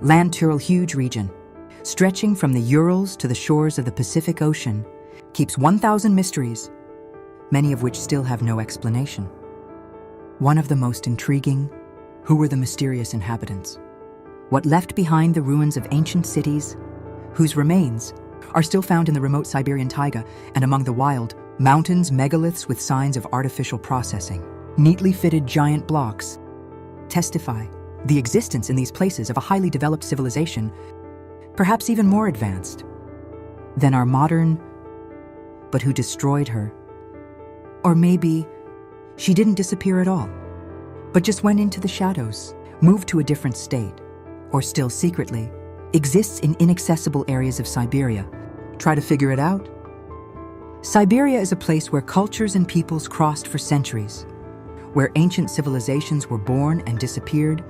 Land-Tyrol huge region, stretching from the Urals to the shores of the Pacific Ocean, keeps 1,000 mysteries, many of which still have no explanation. One of the most intriguing: who were the mysterious inhabitants? What left behind the ruins of ancient cities, whose remains are still found in the remote Siberian taiga and among the wild mountains, megaliths with signs of artificial processing. Neatly fitted giant blocks testify the existence in these places of a highly developed civilization, perhaps even more advanced than our modern, but who destroyed her. Or maybe she didn't disappear at all, but just went into the shadows, moved to a different state, or still secretly exists in inaccessible areas of Siberia. Try to figure it out? Siberia is a place where cultures and peoples crossed for centuries, where ancient civilizations were born and disappeared.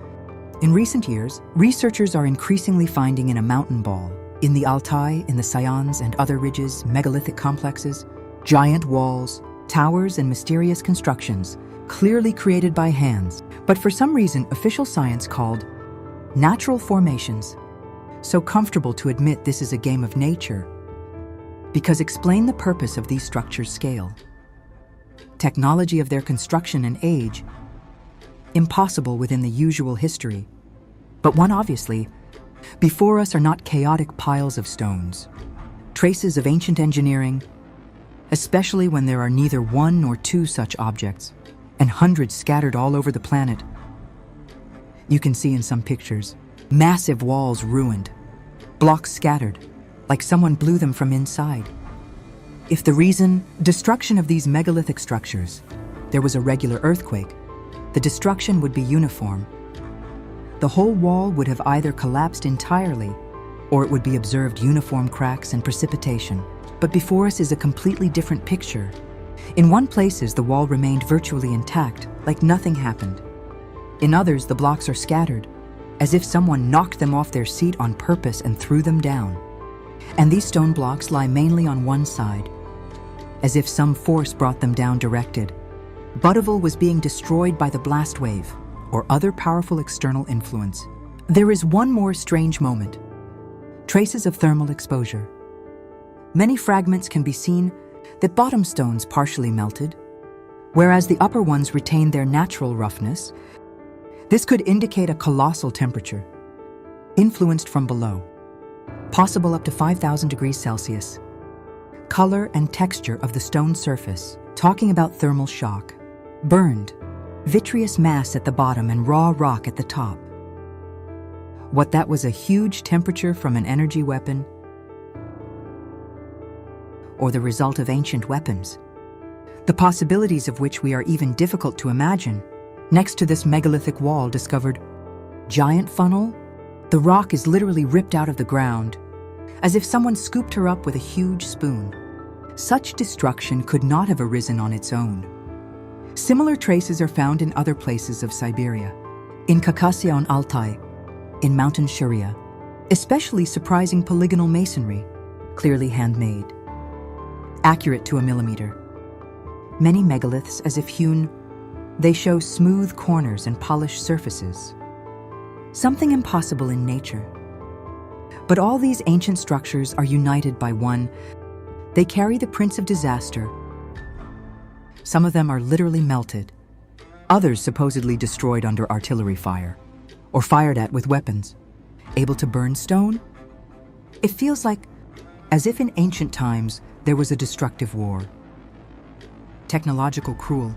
In recent years, researchers are increasingly finding in a mountain ball, in the Altai, in the Sayans and other ridges, megalithic complexes, giant walls, towers and mysterious constructions, clearly created by hands, but for some reason official science called natural formations. So comfortable to admit this is a game of nature. Because explain the purpose of these structures' scale. Technology of their construction and age, impossible within the usual history. But one obviously, before us are not chaotic piles of stones, traces of ancient engineering, especially when there are neither one nor two such objects, and hundreds scattered all over the planet. You can see in some pictures, massive walls ruined, blocks scattered, like someone blew them from inside. If the reason, destruction of these megalithic structures, there was a regular earthquake, the destruction would be uniform. The whole wall would have either collapsed entirely, or it would be observed uniform cracks and precipitation. But before us is a completely different picture. In one places, the wall remained virtually intact, like nothing happened. In others, the blocks are scattered, as if someone knocked them off their seat on purpose and threw them down. And these stone blocks lie mainly on one side, as if some force brought them down directed. Butterville was being destroyed by the blast wave, or other powerful external influence. There is one more strange moment: traces of thermal exposure. Many fragments can be seen that bottom stones partially melted, whereas the upper ones retain their natural roughness. This could indicate a colossal temperature, influenced from below, possible up to 5,000 degrees Celsius. Color and texture of the stone surface, talking about thermal shock. Burned, vitreous mass at the bottom and raw rock at the top. What that was, a huge temperature from an energy weapon, or the result of ancient weapons, the possibilities of which we are even difficult to imagine. Next to this megalithic wall discovered giant funnel. The rock is literally ripped out of the ground, as if someone scooped her up with a huge spoon. Such destruction could not have arisen on its own. Similar traces are found in other places of Siberia, in Caucasia on Altai, in mountain Sharia, especially surprising polygonal masonry, clearly handmade, accurate to a millimeter. Many megaliths as if hewn, they show smooth corners and polished surfaces. Something impossible in nature. But all these ancient structures are united by one: they carry the prints of disaster. Some of them are literally melted, others supposedly destroyed under artillery fire, or fired at with weapons, able to burn stone. It feels like as if in ancient times there was a destructive war. Technological cruel.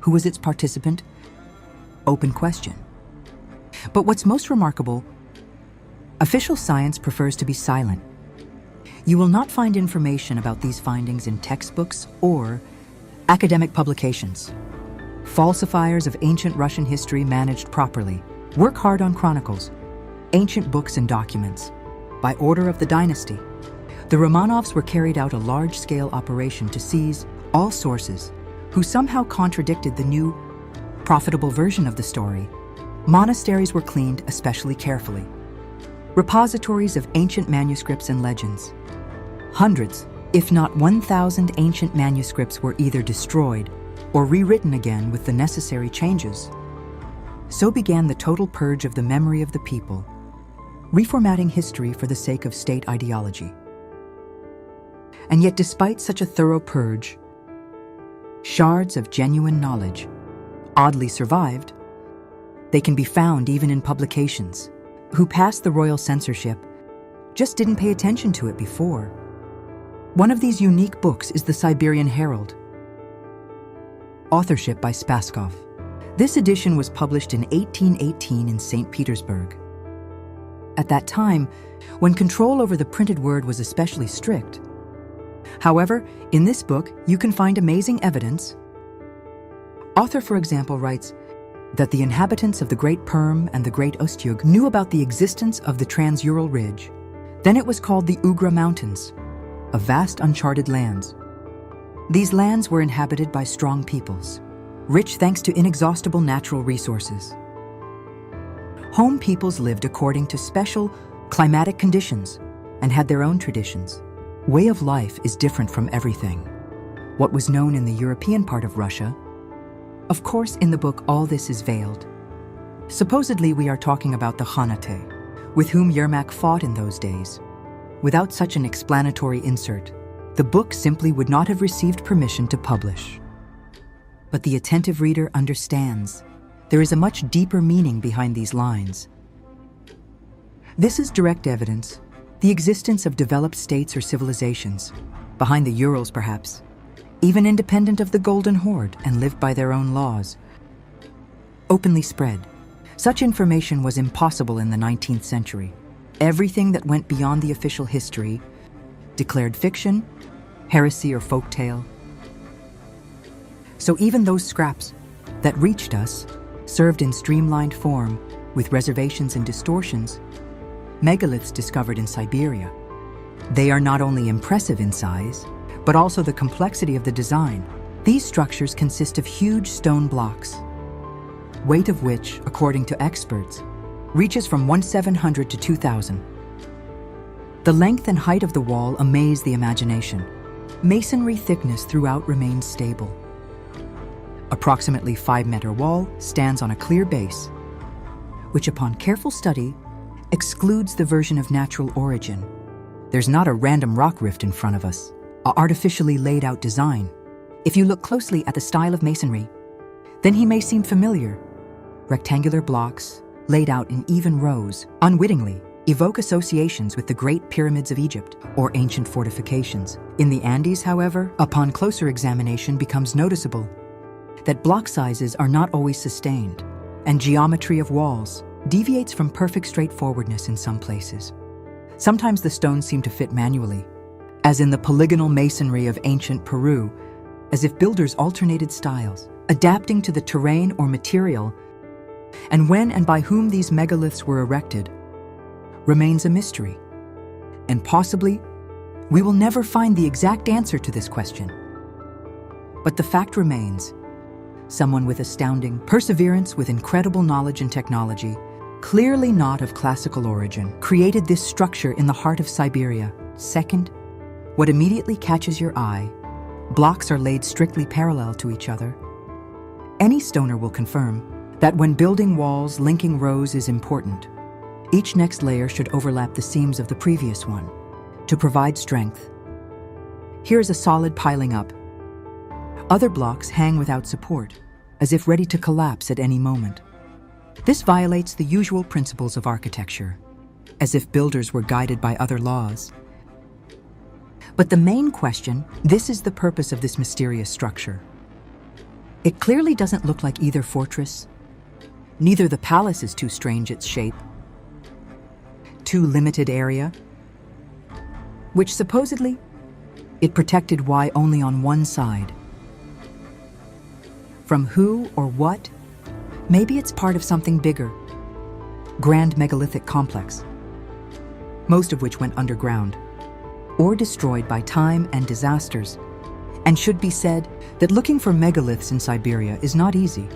Who was its participant? Open question. But what's most remarkable, official science prefers to be silent. You will not find information about these findings in textbooks or academic publications. Falsifiers of ancient Russian history managed properly work hard on chronicles, ancient books and documents. By order of the dynasty, the Romanovs were carried out a large-scale operation to seize all sources who somehow contradicted the new, profitable version of the story. Monasteries were cleaned especially carefully. Repositories of ancient manuscripts and legends. Hundreds, if not 1,000 ancient manuscripts were either destroyed or rewritten again with the necessary changes. So began the total purge of the memory of the people reformatting history for the sake of state ideology. And yet, despite such a thorough purge, shards of genuine knowledge oddly survived. They can be found even in publications who passed the royal censorship, just didn't pay attention to it before. One of these unique books is the Siberian Herald, authorship by Spaskov. This edition was published in 1818 in St. Petersburg. At that time, when control over the printed word was especially strict. However, in this book, you can find amazing evidence. Author, for example, writes that the inhabitants of the Great Perm and the Great Ustyug knew about the existence of the Trans-Ural Ridge. Then it was called the Ugra Mountains, of vast uncharted lands. These lands were inhabited by strong peoples, rich thanks to inexhaustible natural resources. Home peoples lived according to special climatic conditions and had their own traditions. Way of life is different from everything. What was known in the European part of Russia, of course, in the book all this is veiled. Supposedly we are talking about the Khanate, with whom Yermak fought in those days. Without such an explanatory insert, the book simply would not have received permission to publish. But the attentive reader understands there is a much deeper meaning behind these lines. This is direct evidence, the existence of developed states or civilizations, behind the Urals perhaps, even independent of the Golden Horde and lived by their own laws. Openly spread. Such information was impossible in the 19th century. Everything that went beyond the official history, declared fiction, heresy, or folktale. So even those scraps that reached us, served in streamlined form with reservations and distortions, megaliths discovered in Siberia. They are not only impressive in size, but also the complexity of the design. These structures consist of huge stone blocks, weight of which, according to experts, reaches from 1,700 to 2,000. The length and height of the wall amaze the imagination. Masonry thickness throughout remains stable. Approximately 5-meter wall stands on a clear base, which upon careful study excludes the version of natural origin. There's not a random rock rift in front of us, an artificially laid out design. If you look closely at the style of masonry, then he may seem familiar. Rectangular blocks, laid out in even rows, unwittingly evoke associations with the Great Pyramids of Egypt or ancient fortifications. In the Andes, however, upon closer examination becomes noticeable that block sizes are not always sustained, and geometry of walls deviates from perfect straightforwardness in some places. Sometimes the stones seem to fit manually, as in the polygonal masonry of ancient Peru, as if builders alternated styles, adapting to the terrain or material, and when and by whom these megaliths were erected remains a mystery. And possibly, we will never find the exact answer to this question. But the fact remains, someone with astounding perseverance, with incredible knowledge and technology, clearly not of classical origin, created this structure in the heart of Siberia. Second, what immediately catches your eye, blocks are laid strictly parallel to each other. Any stoner will confirm that when building walls, linking rows is important. Each next layer should overlap the seams of the previous one to provide strength. Here's a solid piling up. Other blocks hang without support, as if ready to collapse at any moment. This violates the usual principles of architecture, as if builders were guided by other laws. But the main question, this is the purpose of this mysterious structure. It clearly doesn't look like either fortress. Neither the palace is too strange its shape, too limited area, which supposedly it protected why only on one side. From who or what? Maybe it's part of something bigger, grand megalithic complex, most of which went underground or destroyed by time and disasters. And should be said that looking for megaliths in Siberia is not easy,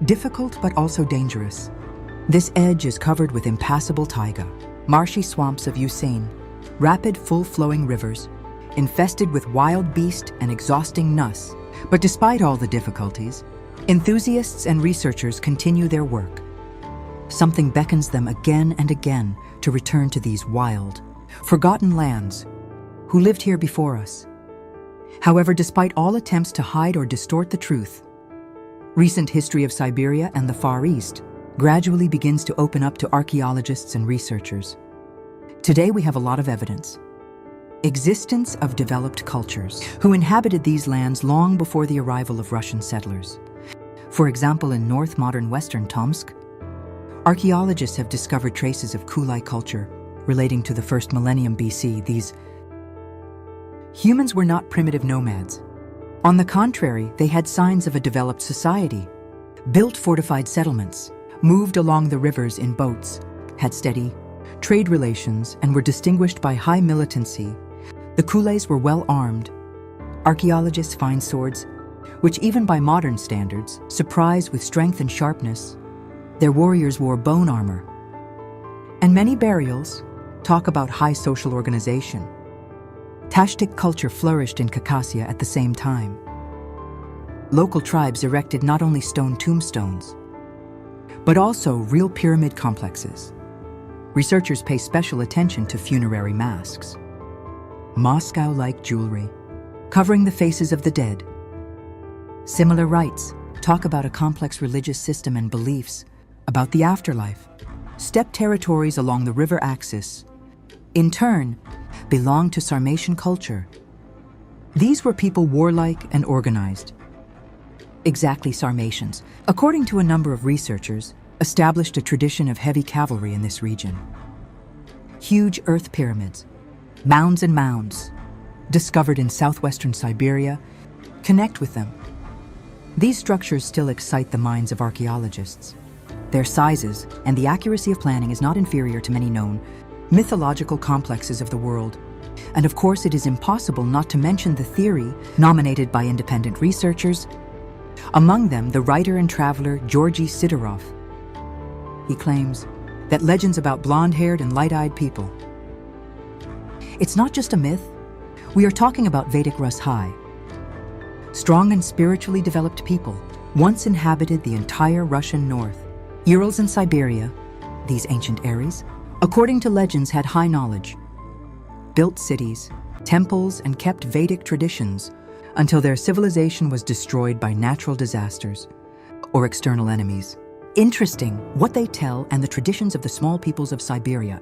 difficult but also dangerous. This edge is covered with impassable taiga, marshy swamps of Usain, rapid full-flowing rivers, infested with wild beast and exhausting nuss. But despite all the difficulties, enthusiasts and researchers continue their work. Something beckons them again and again to return to these wild, forgotten lands who lived here before us. However, despite all attempts to hide or distort the truth, recent history of Siberia and the Far East gradually begins to open up to archaeologists and researchers. Today we have a lot of evidence. Existence of developed cultures who inhabited these lands long before the arrival of Russian settlers. For example, in North modern Western Tomsk, archaeologists have discovered traces of Kulai culture relating to the first millennium BC. These humans were not primitive nomads. On the contrary, they had signs of a developed society, built fortified settlements, moved along the rivers in boats, had steady trade relations, and were distinguished by high militancy. The Kulais were well armed. Archaeologists find swords, which even by modern standards, surprise with strength and sharpness. Their warriors wore bone armor. And many burials talk about high social organization. Tashtik culture flourished in Caucasia at the same time. Local tribes erected not only stone tombstones, but also real pyramid complexes. Researchers pay special attention to funerary masks, Moscow-like jewelry, covering the faces of the dead. Similar rites talk about a complex religious system and beliefs about the afterlife. Steppe territories along the river axis, in turn, belong to Sarmatian culture. These were people warlike and organized. Exactly, Sarmatians, according to a number of researchers, established a tradition of heavy cavalry in this region. Huge earth pyramids, mounds and mounds, discovered in southwestern Siberia, connect with them. These structures still excite the minds of archaeologists. Their sizes and the accuracy of planning is not inferior to many known mythological complexes of the world. And of course, it is impossible not to mention the theory nominated by independent researchers, among them the writer and traveler Georgy Sidorov. He claims that legends about blonde-haired and light-eyed people. It's not just a myth. We are talking about Vedic Rus High. Strong and spiritually developed people once inhabited the entire Russian north. Urals and Siberia, these ancient Aries, according to legends, had high knowledge, built cities, temples, and kept Vedic traditions until their civilization was destroyed by natural disasters or external enemies. Interesting what they tell and the traditions of the small peoples of Siberia.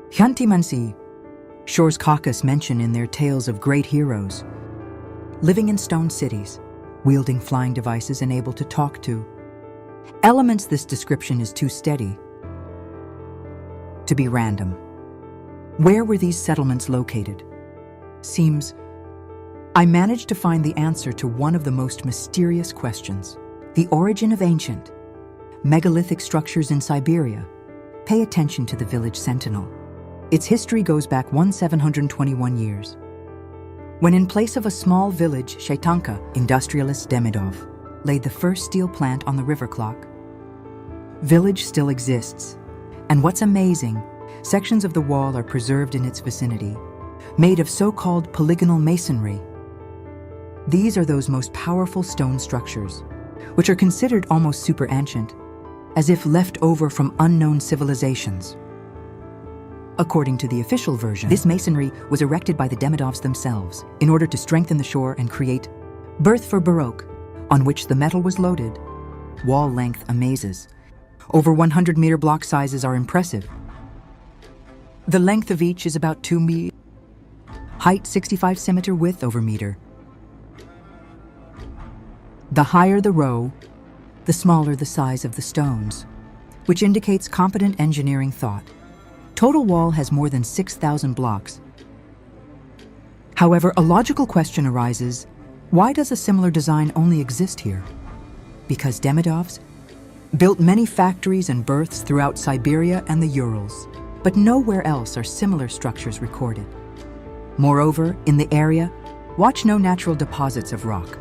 Khanty-Mansi, Shor's Caucasus mention in their tales of great heroes, living in stone cities, wielding flying devices and able to talk to elements. This description is too steady to be random. Where were these settlements located? Seems I managed to find the answer to one of the most mysterious questions: the origin of ancient megalithic structures in Siberia. Pay attention to the village Sentinel. Its history goes back 1721 years, when in place of a small village, Shaitanka, industrialist Demidov laid the first steel plant on the river clock. Village still exists, and what's amazing, sections of the wall are preserved in its vicinity, made of so-called polygonal masonry. These are those most powerful stone structures, which are considered almost super ancient, as if left over from unknown civilizations. According to the official version, this masonry was erected by the Demidovs themselves in order to strengthen the shore and create berth for Baroque, on which the metal was loaded. Wall length amazes. Over 100-meter block sizes are impressive. The length of each is about 2 meters. Height 65 centimeter, width over meter. The higher the row, the smaller the size of the stones, which indicates competent engineering thought. Total wall has more than 6,000 blocks. However, a logical question arises: why does a similar design only exist here? Because Demidovs built many factories and berths throughout Siberia and the Urals, but nowhere else are similar structures recorded. Moreover, in the area, watch no natural deposits of rock.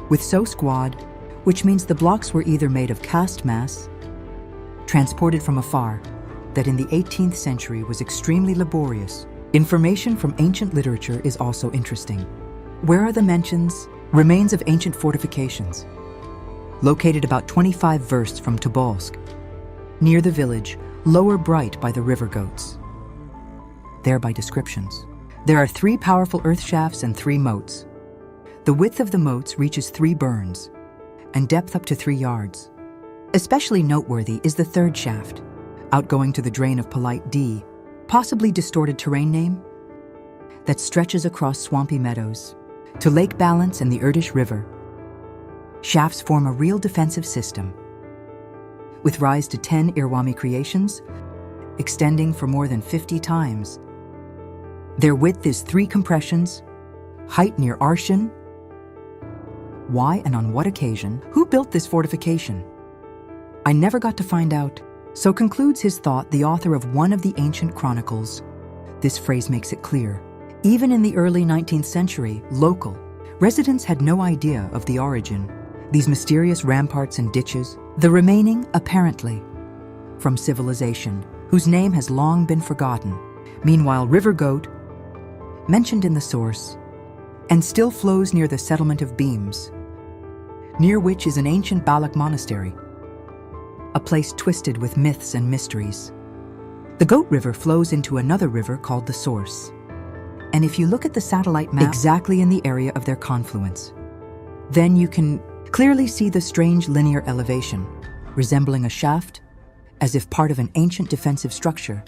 With so squad, which means the blocks were either made of cast mass, transported from afar, that in the 18th century was extremely laborious. Information from ancient literature is also interesting. Where are the mentions? Remains of ancient fortifications, located about 25 versts from Tobolsk. Near the village, lower bright by the river goats. Thereby descriptions. There are 3 powerful earth shafts and 3 moats. The width of the moats reaches 3 burns, and depth up to 3 yards. Especially noteworthy is the 3rd shaft, outgoing to the drain of Polite D, possibly distorted terrain name, that stretches across swampy meadows to Lake Balance and the Irtish River. Shafts form a real defensive system, with rise to 10 Irwami creations, extending for more than 50 times. Their width is 3 compressions, height near Arshan. Why and on what occasion? Who built this fortification? I never got to find out. So concludes his thought the author of one of the ancient chronicles. This phrase makes it clear. Even in the early 19th century, local residents had no idea of the origin. These mysterious ramparts and ditches, the remaining, apparently, from civilization, whose name has long been forgotten. Meanwhile, River Goat, mentioned in the source, and still flows near the settlement of Beams, near which is an ancient Balak monastery, a place twisted with myths and mysteries. The Goat River flows into another river called the Source. And if you look at the satellite map exactly in the area of their confluence, then you can clearly see the strange linear elevation, resembling a shaft, as if part of an ancient defensive structure,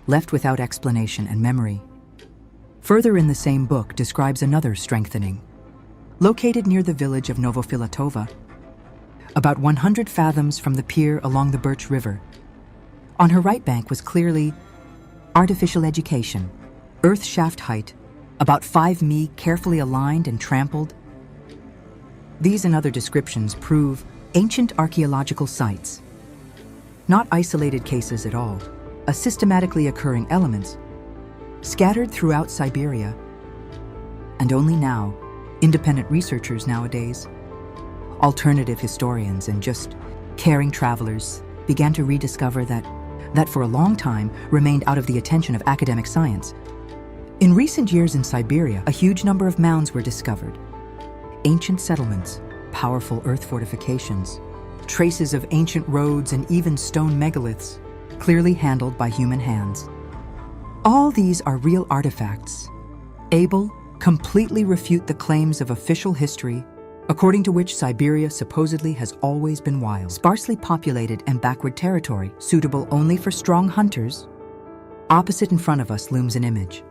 left without explanation and memory. Further in the same book describes another strengthening, located near the village of Novofilatova, about 100 fathoms from the pier along the Birch River. On her right bank was clearly artificial education, earth shaft height, about 5 mi, carefully aligned and trampled. These and other descriptions prove ancient archaeological sites, not isolated cases at all, a systematically occurring elements, scattered throughout Siberia. And only now, independent researchers nowadays, alternative historians and just caring travelers began to rediscover that for a long time remained out of the attention of academic science. In recent years in Siberia, a huge number of mounds were discovered. Ancient settlements, powerful earth fortifications, traces of ancient roads and even stone megaliths, clearly handled by human hands. All these are real artifacts, able completely refute the claims of official history, according to which Siberia supposedly has always been wild, sparsely populated and backward territory, suitable only for strong hunters. Opposite in front of us looms an image.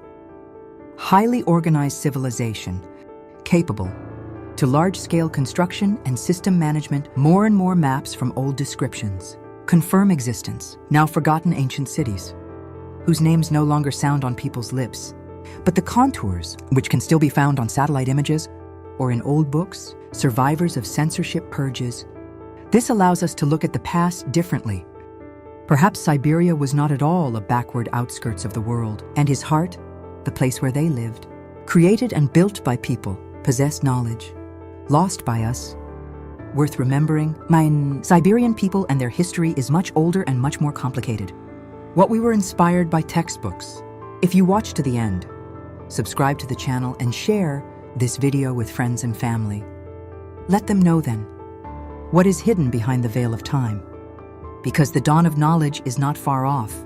Highly organized civilization, capable to large-scale construction and system management. More and more maps from old descriptions confirm existence, now forgotten ancient cities, whose names no longer sound on people's lips, but the contours, which can still be found on satellite images or in old books, survivors of censorship purges. This allows us to look at the past differently. Perhaps Siberia was not at all a backward outskirts of the world, and his heart, the place where they lived, created and built by people, possessed knowledge, lost by us, worth remembering. Siberian people and their history is much older and much more complicated. What we were inspired by textbooks. If you watch to the end, subscribe to the channel and share this video with friends and family. Let them know then what is hidden behind the veil of time, because the dawn of knowledge is not far off.